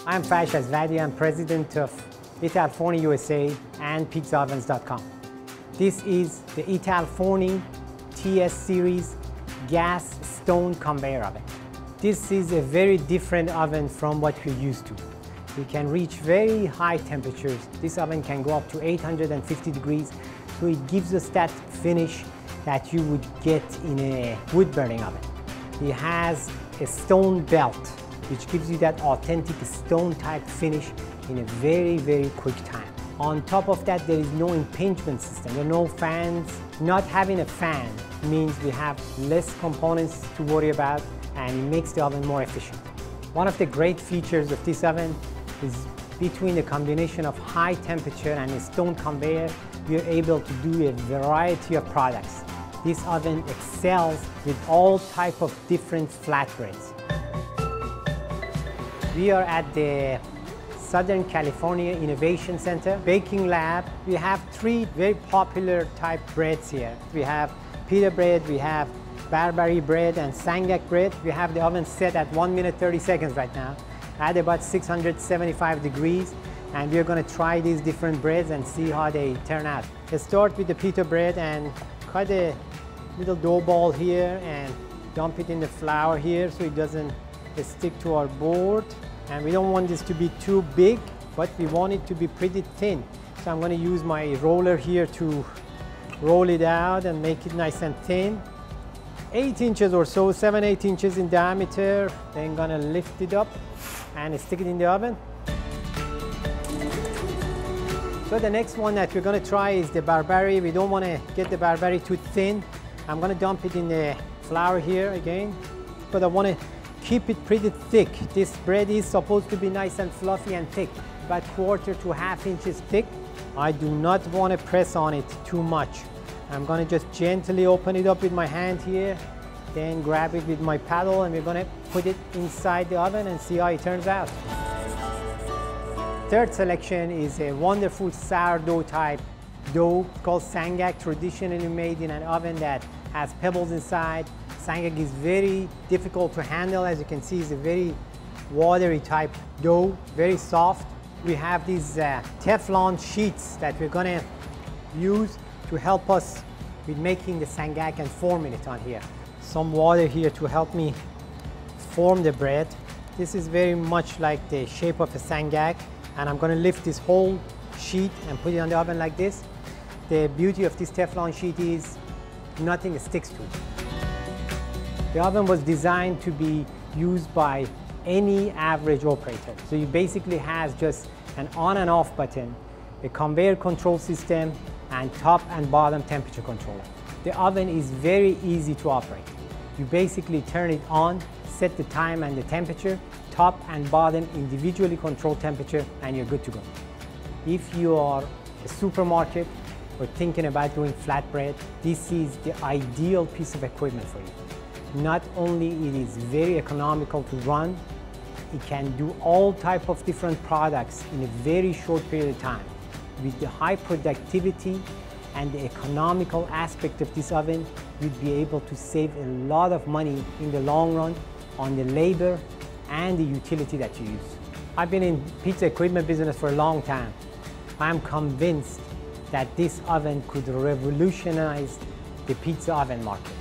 I'm Faiz Azvadi. I'm president of Italforni USA and PizzaOvens.com. This is the Italforni TS series gas stone conveyor oven. This is a very different oven from what we're used to. We can reach very high temperatures. This oven can go up to 850 degrees, so it gives us that finish that you would get in a wood burning oven. It has a stone belt, which gives you that authentic stone type finish in a very, very quick time. On top of that, there is no impingement system. There are no fans. Not having a fan means we have less components to worry about, and it makes the oven more efficient. One of the great features of this oven is between the combination of high temperature and a stone conveyor, we are able to do a variety of products. This oven excels with all types of different flatbreads. We are at the Southern California Innovation Center Baking Lab. We have three very popular type breads here. We have pita bread, we have Barbary bread, and Sangak bread. We have the oven set at 1 minute 30 seconds right now at about 675 degrees. And we're going to try these different breads and see how they turn out. Let's start with the pita bread and cut a little dough ball here and dump it in the flour here so it doesn't stick to our board. And we don't want this to be too big, but we want it to be pretty thin. So I'm going to use my roller here to roll it out and make it nice and thin. 8 inches or so, 7-8 inches in diameter. Then I'm going to lift it up and stick it in the oven. So the next one that we're going to try is the Barbary. We don't want to get the Barbary too thin. I'm going to dump it in the flour here again, but I want to keep it pretty thick. This bread is supposed to be nice and fluffy and thick, about 1/4 to 1/2 inches thick. I do not want to press on it too much. I'm going to just gently open it up with my hand here, then grab it with my paddle, and we're going to put it inside the oven and see how it turns out. Third selection is a wonderful sourdough type dough called Sangak, traditionally made in an oven that has pebbles inside. Sangak is very difficult to handle. As you can see, it's a very watery type dough, very soft. We have these Teflon sheets that we're going to use to help us with making the Sangak and forming it on here. Some water here to help me form the bread. This is very much like the shape of a Sangak, and I'm going to lift this whole sheet and put it on the oven like this. The beauty of this Teflon sheet is nothing sticks to it. The oven was designed to be used by any average operator. So it basically has just an on and off button, a conveyor control system, and top and bottom temperature controller. The oven is very easy to operate. You basically turn it on, set the time and the temperature, top and bottom individually control temperature, and you're good to go. If you are a supermarket or thinking about doing flatbread, this is the ideal piece of equipment for you. Not only it is very economical to run, it can do all type of different products in a very short period of time. With the high productivity and the economical aspect of this oven, you'd be able to save a lot of money in the long run on the labor and the utility that you use. I've been in pizza equipment business for a long time. I'm convinced that this oven could revolutionize the pizza oven market.